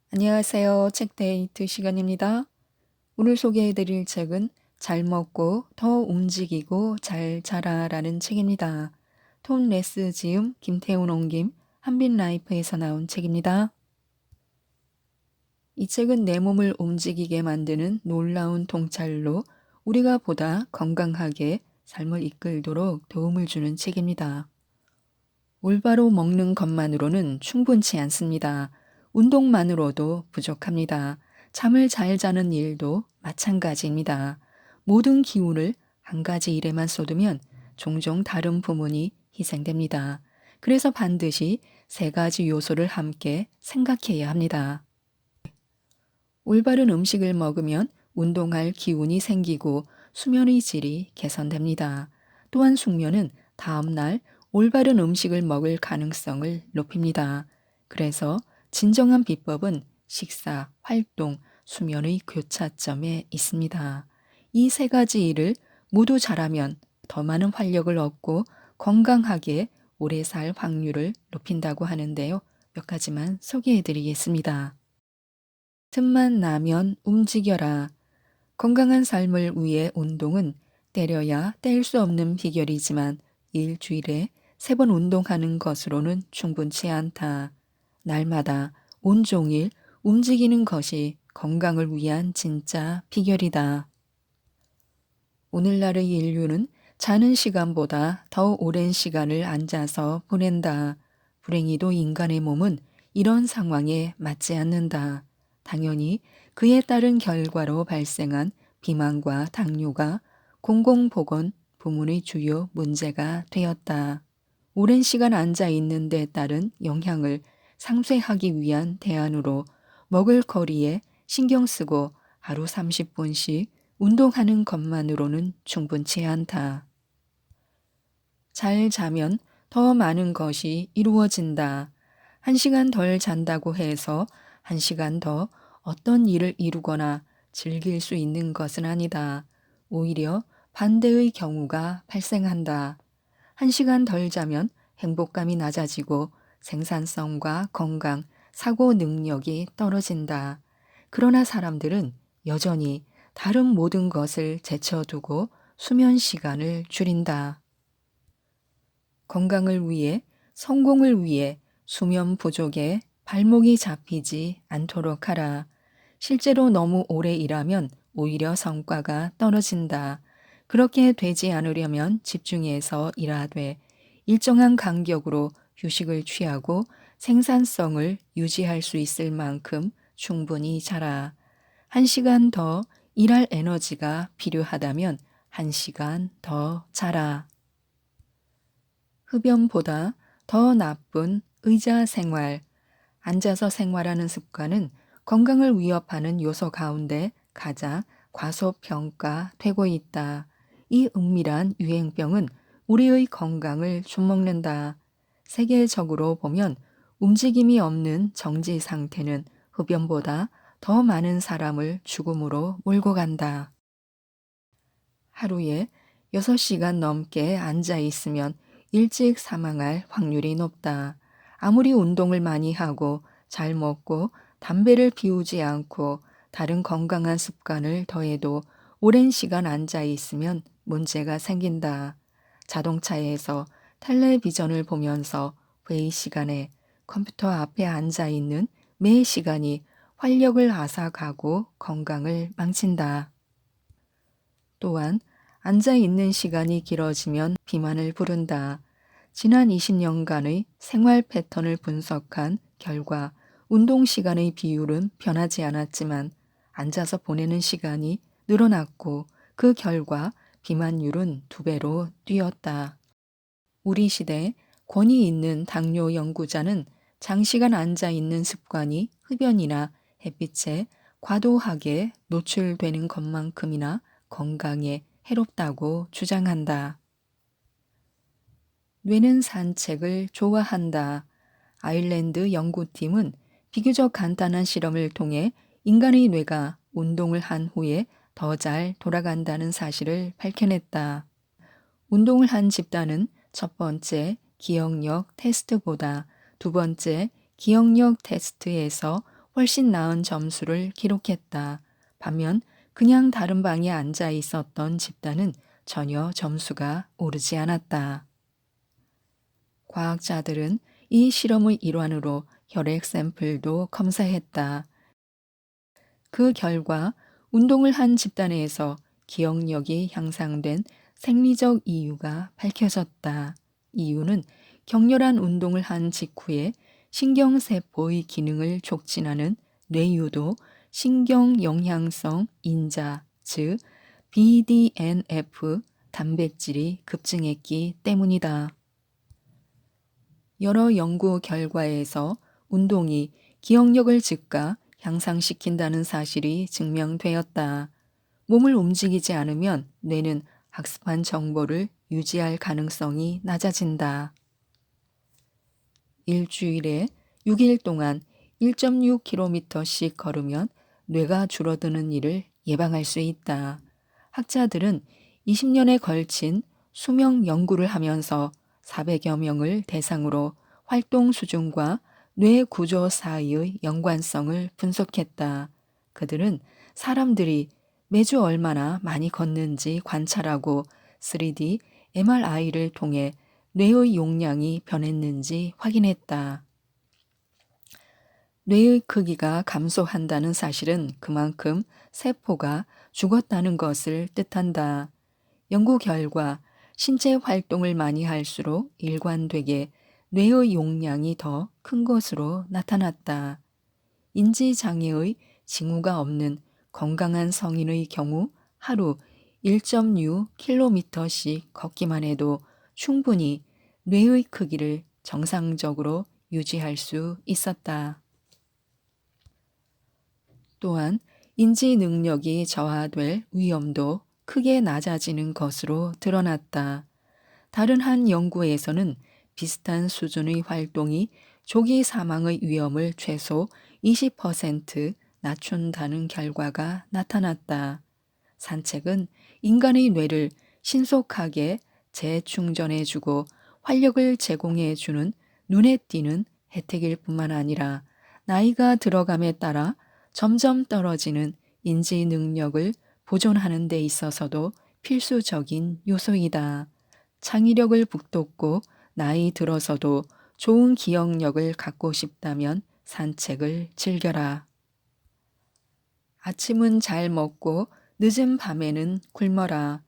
안녕하세요. 책데이트 시간입니다. 오늘 소개해드릴 책은 잘 먹고 더 움직이고 잘 자라라는 책입니다. 톰 레스 지음, 김태훈 옮김, 한빛라이프에서 나온 책입니다. 이 책은 내 몸을 움직이게 만드는 놀라운 통찰로 우리가 보다 건강하게 삶을 이끌도록 도움을 주는 책입니다. 올바로 먹는 것만으로는 충분치 않습니다. 운동만으로도 부족합니다. 잠을 잘 자는 일도 마찬가지입니다. 모든 기운을 한 가지 일에만 쏟으면 종종 다른 부문이 희생됩니다. 그래서 반드시 세 가지 요소를 함께 생각해야 합니다. 올바른 음식을 먹으면 운동할 기운이 생기고 수면의 질이 개선됩니다. 또한 숙면은 다음날 올바른 음식을 먹을 가능성을 높입니다. 그래서 진정한 비법은 식사, 활동, 수면의 교차점에 있습니다. 이 세 가지 일을 모두 잘하면 더 많은 활력을 얻고 건강하게 오래 살 확률을 높인다고 하는데요. 몇 가지만 소개해 드리겠습니다. 틈만 나면 움직여라. 건강한 삶을 위해 운동은 때려야 뗄 수 없는 비결이지만 일주일에 3번 운동하는 것으로는 충분치 않다. 날마다 온종일 움직이는 것이 건강을 위한 진짜 비결이다. 오늘날의 인류는 자는 시간보다 더 오랜 시간을 앉아서 보낸다. 불행히도 인간의 몸은 이런 상황에 맞지 않는다. 당연히 그에 따른 결과로 발생한 비만과 당뇨가 공공보건 부문의 주요 문제가 되었다. 오랜 시간 앉아 있는 데 따른 영향을 상쇄하기 위한 대안으로 먹을거리에 신경 쓰고 하루 30분씩 운동하는 것만으로는 충분치 않다. 잘 자면 더 많은 것이 이루어진다. 1시간 덜 잔다고 해서 1시간 더 어떤 일을 이루거나 즐길 수 있는 것은 아니다. 오히려 반대의 경우가 발생한다. 1시간 덜 자면 행복감이 낮아지고 생산성과 건강, 사고 능력이 떨어진다. 그러나 사람들은 여전히 다른 모든 것을 제쳐두고 수면 시간을 줄인다. 건강을 위해, 성공을 위해 수면 부족에 발목이 잡히지 않도록 하라. 실제로 너무 오래 일하면 오히려 성과가 떨어진다. 그렇게 되지 않으려면 집중해서 일하되 일정한 간격으로 휴식을 취하고 생산성을 유지할 수 있을 만큼 충분히 자라. 1시간 더 일할 에너지가 필요하다면 1시간 더 자라. 흡연보다 더 나쁜 의자 생활. 앉아서 생활하는 습관은 건강을 위협하는 요소 가운데 가장 과소평가되고 있다. 이 은밀한 유행병은 우리의 건강을 좀먹는다. 세계적으로 보면 움직임이 없는 정지 상태는 흡연보다 더 많은 사람을 죽음으로 몰고 간다. 하루에 6시간 넘게 앉아 있으면 일찍 사망할 확률이 높다. 아무리 운동을 많이 하고 잘 먹고 담배를 피우지 않고 다른 건강한 습관을 더해도 오랜 시간 앉아 있으면 문제가 생긴다. 자동차에서 텔레비전을 보면서 회의 시간에 컴퓨터 앞에 앉아 있는 매 시간이 활력을 앗아가고 건강을 망친다. 또한 앉아 있는 시간이 길어지면 비만을 부른다. 지난 20년간의 생활 패턴을 분석한 결과 운동 시간의 비율은 변하지 않았지만 앉아서 보내는 시간이 늘어났고 그 결과 비만율은 2배로 뛰었다. 우리 시대 권위 있는 당뇨 연구자는 장시간 앉아 있는 습관이 흡연이나 햇빛에 과도하게 노출되는 것만큼이나 건강에 해롭다고 주장한다. 뇌는 산책을 좋아한다. 아일랜드 연구팀은 비교적 간단한 실험을 통해 인간의 뇌가 운동을 한 후에 더 잘 돌아간다는 사실을 밝혀냈다. 운동을 한 집단은 첫 번째 기억력 테스트보다 두 번째 기억력 테스트에서 훨씬 나은 점수를 기록했다. 반면 그냥 다른 방에 앉아 있었던 집단은 전혀 점수가 오르지 않았다. 과학자들은 이 실험의 일환으로 혈액 샘플도 검사했다. 그 결과 운동을 한 집단에서 기억력이 향상된 생리적 이유가 밝혀졌다. 이유는 격렬한 운동을 한 직후에 신경세포의 기능을 촉진하는 뇌유도 신경영향성 인자, 즉 BDNF 단백질이 급증했기 때문이다. 여러 연구 결과에서 운동이 기억력을 증가, 향상시킨다는 사실이 증명되었다. 몸을 움직이지 않으면 뇌는 학습한 정보를 유지할 가능성이 낮아진다. 일주일에 6일 동안 1.6km씩 걸으면 뇌가 줄어드는 일을 예방할 수 있다. 학자들은 20년에 걸친 수명 연구를 하면서 400여 명을 대상으로 활동 수준과 뇌 구조 사이의 연관성을 분석했다. 그들은 사람들이 매주 얼마나 많이 걷는지 관찰하고 3D MRI를 통해 뇌의 용량이 변했는지 확인했다. 뇌의 크기가 감소한다는 사실은 그만큼 세포가 죽었다는 것을 뜻한다. 연구 결과 신체 활동을 많이 할수록 일관되게 뇌의 용량이 더 큰 것으로 나타났다. 인지장애의 징후가 없는 건강한 성인의 경우 하루 1.6km씩 걷기만 해도 충분히 뇌의 크기를 정상적으로 유지할 수 있었다. 또한 인지 능력이 저하될 위험도 크게 낮아지는 것으로 드러났다. 다른 한 연구에서는 비슷한 수준의 활동이 조기 사망의 위험을 최소 20% 낮춘다는 결과가 나타났다. 산책은 인간의 뇌를 신속하게 재충전해주고 활력을 제공해주는 눈에 띄는 혜택일 뿐만 아니라 나이가 들어감에 따라 점점 떨어지는 인지 능력을 보존하는 데 있어서도 필수적인 요소이다. 창의력을 북돋고 나이 들어서도 좋은 기억력을 갖고 싶다면 산책을 즐겨라. 아침은 잘 먹고 늦은 밤에는 굶어라.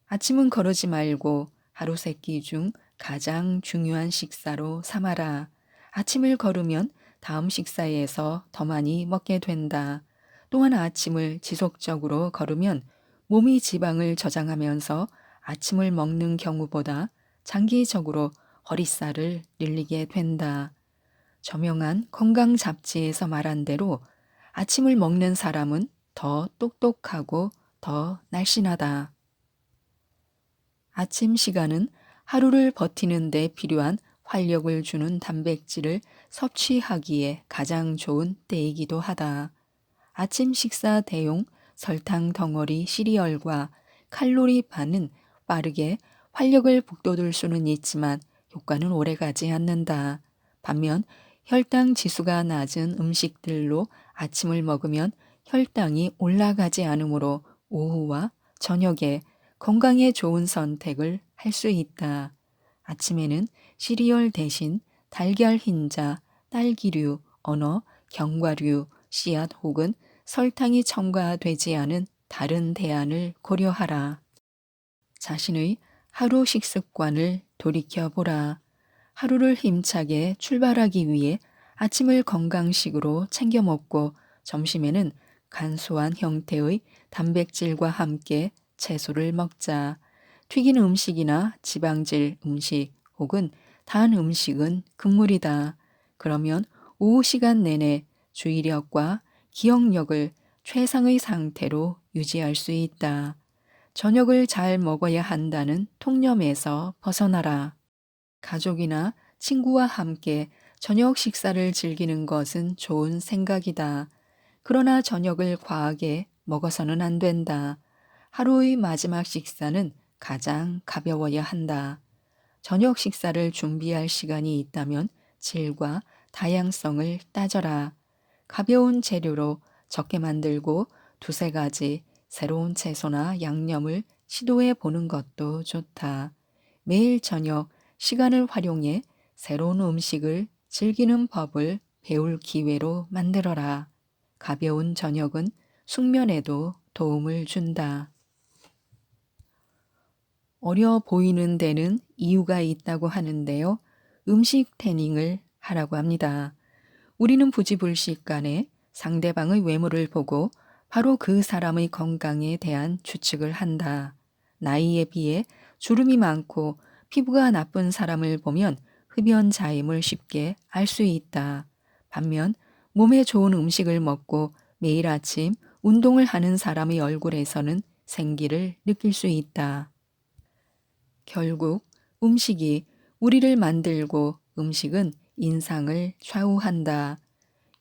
아침은 거르지 말고 하루 세 끼 중 가장 중요한 식사로 삼아라. 아침을 거르면 다음 식사에서 더 많이 먹게 된다. 또한 아침을 지속적으로 거르면 몸이 지방을 저장하면서 아침을 먹는 경우보다 장기적으로 허리살을 늘리게 된다. 저명한 건강 잡지에서 말한 대로 아침을 먹는 사람은 더 똑똑하고 더 날씬하다. 아침 시간은 하루를 버티는 데 필요한 활력을 주는 단백질을 섭취하기에 가장 좋은 때이기도 하다. 아침 식사 대용 설탕 덩어리 시리얼과 칼로리 반은 빠르게 활력을 북돋을 수는 있지만 효과는 오래가지 않는다. 반면 혈당 지수가 낮은 음식들로 아침을 먹으면 혈당이 올라가지 않으므로 오후와 저녁에 건강에 좋은 선택을 할 수 있다. 아침에는 시리얼 대신 달걀 흰자, 딸기류, 언어, 견과류, 씨앗 혹은 설탕이 첨가되지 않은 다른 대안을 고려하라. 자신의 하루 식습관을 돌이켜보라. 하루를 힘차게 출발하기 위해 아침을 건강식으로 챙겨 먹고 점심에는 간소한 형태의 단백질과 함께 채소를 먹자. 튀긴 음식이나 지방질 음식 혹은 단 음식은 금물이다. 그러면 오후 시간 내내 주의력과 기억력을 최상의 상태로 유지할 수 있다. 저녁을 잘 먹어야 한다는 통념에서 벗어나라. 가족이나 친구와 함께 저녁 식사를 즐기는 것은 좋은 생각이다. 그러나 저녁을 과하게 먹어서는 안 된다. 하루의 마지막 식사는 가장 가벼워야 한다. 저녁 식사를 준비할 시간이 있다면 질과 다양성을 따져라. 가벼운 재료로 적게 만들고 두세 가지 새로운 채소나 양념을 시도해 보는 것도 좋다. 매일 저녁 시간을 활용해 새로운 음식을 즐기는 법을 배울 기회로 만들어라. 가벼운 저녁은 숙면에도 도움을 준다. 어려 보이는 데는 이유가 있다고 하는데요. 음식 태닝을 하라고 합니다. 우리는 부지불식간에 상대방의 외모를 보고 바로 그 사람의 건강에 대한 추측을 한다. 나이에 비해 주름이 많고 피부가 나쁜 사람을 보면 흡연 자임을 쉽게 알 수 있다. 반면 몸에 좋은 음식을 먹고 매일 아침 운동을 하는 사람의 얼굴에서는 생기를 느낄 수 있다. 결국 음식이 우리를 만들고 음식은 인상을 좌우한다.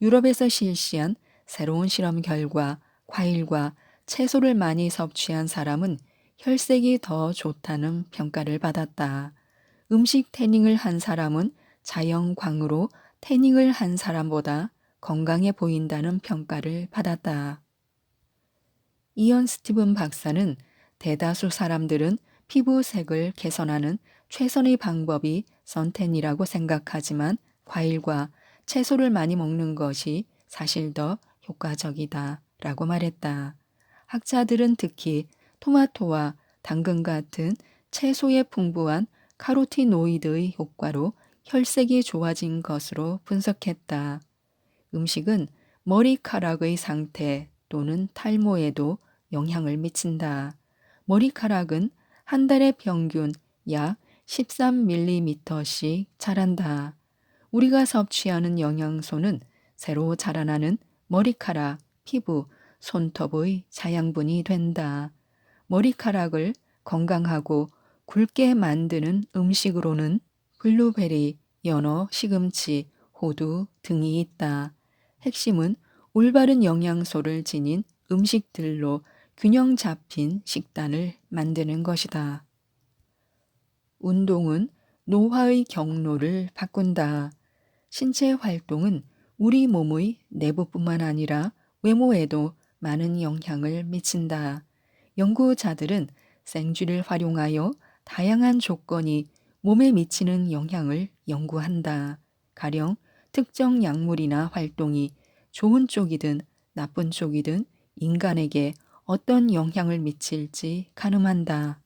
유럽에서 실시한 새로운 실험 결과 과일과 채소를 많이 섭취한 사람은 혈색이 더 좋다는 평가를 받았다. 음식 태닝을 한 사람은 자연광으로 태닝을 한 사람보다 건강해 보인다는 평가를 받았다. 이언 스티븐 박사는 대다수 사람들은 피부색을 개선하는 최선의 방법이 선텐이라고 생각하지만 과일과 채소를 많이 먹는 것이 사실 더 효과적이다 라고 말했다. 학자들은 특히 토마토와 당근 같은 채소에 풍부한 카로티노이드의 효과로 혈색이 좋아진 것으로 분석했다. 음식은 머리카락의 상태 또는 탈모에도 영향을 미친다. 머리카락은 한 달에 평균 약 13mm씩 자란다. 우리가 섭취하는 영양소는 새로 자라나는 머리카락, 피부, 손톱의 자양분이 된다. 머리카락을 건강하고 굵게 만드는 음식으로는 블루베리, 연어, 시금치, 호두 등이 있다. 핵심은 올바른 영양소를 지닌 음식들로 균형 잡힌 식단을 만드는 것이다. 운동은 노화의 경로를 바꾼다. 신체 활동은 우리 몸의 내부뿐만 아니라 외모에도 많은 영향을 미친다. 연구자들은 생쥐를 활용하여 다양한 조건이 몸에 미치는 영향을 연구한다. 가령 특정 약물이나 활동이 좋은 쪽이든 나쁜 쪽이든 인간에게 어떤 영향을 미칠지 가늠한다.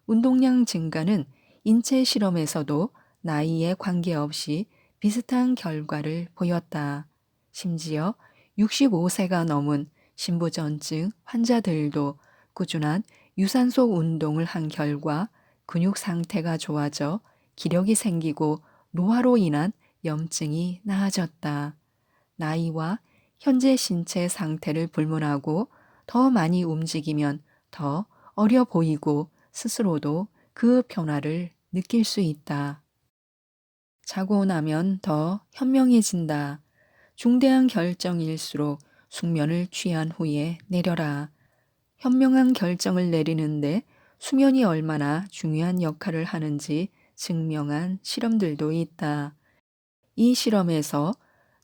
운동량 증가는 인체 실험에서도 나이에 관계없이 비슷한 결과를 보였다. 심지어 65세가 넘은 신부전증 환자들도 꾸준한 유산소 운동을 한 결과 근육 상태가 좋아져 기력이 생기고 노화로 인한 염증이 나아졌다. 나이와 현재 신체 상태를 불문하고 더 많이 움직이면 더 어려 보이고 스스로도 그 변화를 느낄 수 있다. 자고 나면 더 현명해진다. 중대한 결정일수록 숙면을 취한 후에 내려라. 현명한 결정을 내리는데 수면이 얼마나 중요한 역할을 하는지 증명한 실험들도 있다. 이 실험에서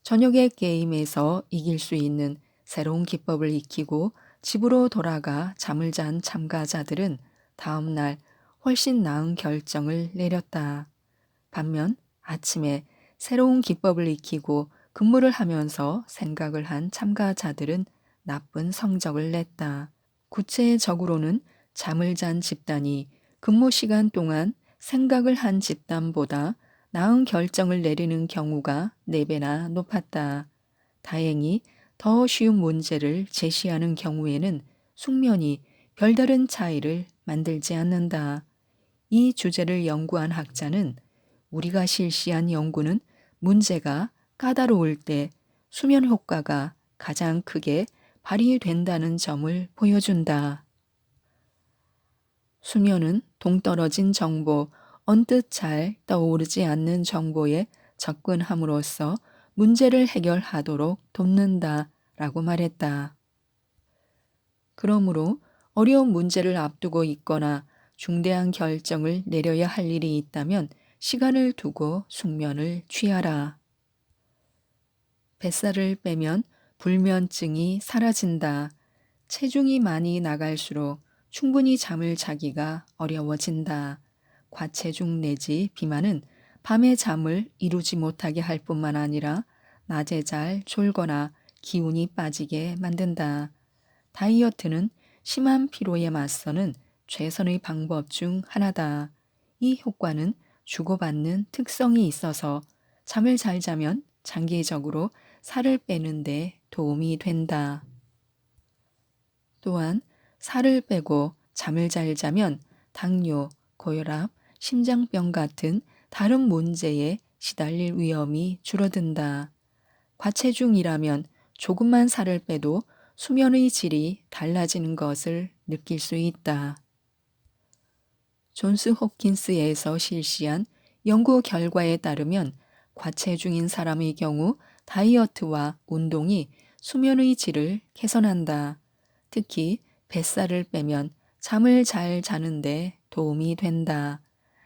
저녁에 게임에서 이길 수 있는 새로운 기법을 익히고 집으로 돌아가 잠을 잔 참가자들은 다음 날 훨씬 나은 결정을 내렸다. 반면 아침에 새로운 기법을 익히고 근무를 하면서 생각을 한 참가자들은 나쁜 성적을 냈다. 구체적으로는 잠을 잔 집단이 근무 시간 동안 생각을 한 집단보다 나은 결정을 내리는 경우가 4배나 높았다. 다행히 더 쉬운 문제를 제시하는 경우에는 숙면이 별다른 차이를 만들지 않는다. 이 주제를 연구한 학자는 우리가 실시한 연구는 문제가 까다로울 때 수면 효과가 가장 크게 발휘된다는 점을 보여준다. 수면은 동떨어진 정보, 언뜻 잘 떠오르지 않는 정보에 접근함으로써 문제를 해결하도록 돕는다 라고 말했다. 그러므로 어려운 문제를 앞두고 있거나 중대한 결정을 내려야 할 일이 있다면 시간을 두고 숙면을 취하라. 뱃살을 빼면 불면증이 사라진다. 체중이 많이 나갈수록 충분히 잠을 자기가 어려워진다. 과체중 내지 비만은 밤에 잠을 이루지 못하게 할 뿐만 아니라 낮에 잘 졸거나 기운이 빠지게 만든다. 다이어트는 심한 피로에 맞서는 최선의 방법 중 하나다. 이 효과는 주고받는 특성이 있어서 잠을 잘 자면 장기적으로 살을 빼는 데 도움이 된다. 또한 살을 빼고 잠을 잘 자면 당뇨, 고혈압, 심장병 같은 다른 문제에 시달릴 위험이 줄어든다. 과체중이라면 조금만 살을 빼도 수면의 질이 달라지는 것을 느낄 수 있다. 존스 홉킨스에서 실시한 연구 결과에 따르면 과체중인 사람의 경우 다이어트와 운동이 수면의 질을 개선한다. 특히 뱃살을 빼면 잠을 잘 자는데 도움이 된다.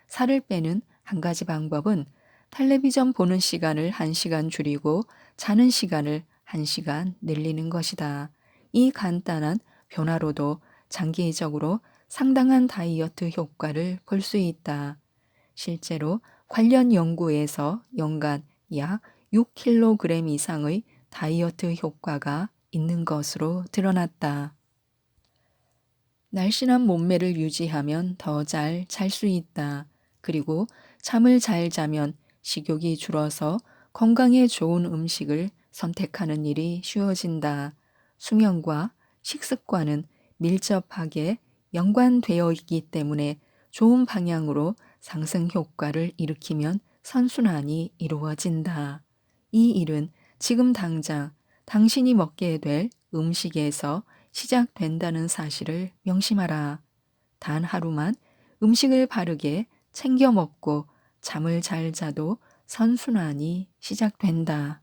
살을 빼는 한 가지 방법은 텔레비전 보는 시간을 1시간 줄이고 자는 시간을 1시간 늘리는 것이다. 이 간단한 변화로도 장기적으로 상당한 다이어트 효과를 볼 수 있다. 실제로 관련 연구에서 연간 약 6kg 이상의 다이어트 효과가 있는 것으로 드러났다. 날씬한 몸매를 유지하면 더 잘 잘 수 있다. 그리고 잠을 잘 자면 식욕이 줄어서 건강에 좋은 음식을 선택하는 일이 쉬워진다. 수면과 식습관은 밀접하게 연관되어 있기 때문에 좋은 방향으로 상승 효과를 일으키면 선순환이 이루어진다. 이 일은 지금 당장 당신이 먹게 될 음식에서 시작된다는 사실을 명심하라. 단 하루만 음식을 바르게 챙겨 먹고 잠을 잘 자도 선순환이 시작된다.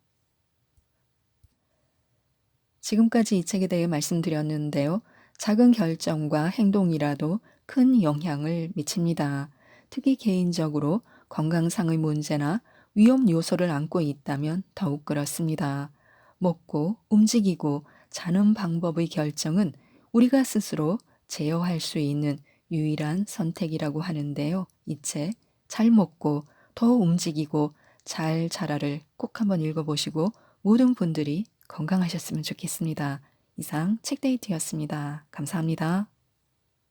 지금까지 이 책에 대해 말씀드렸는데요. 작은 결정과 행동이라도 큰 영향을 미칩니다. 특히 개인적으로 건강상의 문제나 위험 요소를 안고 있다면 더욱 그렇습니다. 먹고 움직이고 자는 방법의 결정은 우리가 스스로 제어할 수 있는 유일한 선택이라고 하는데요. 이 책 잘 먹고 더 움직이고 잘 자라를 꼭 한번 읽어보시고 모든 분들이 건강하셨으면 좋겠습니다. 이상 책데이트였습니다. 감사합니다.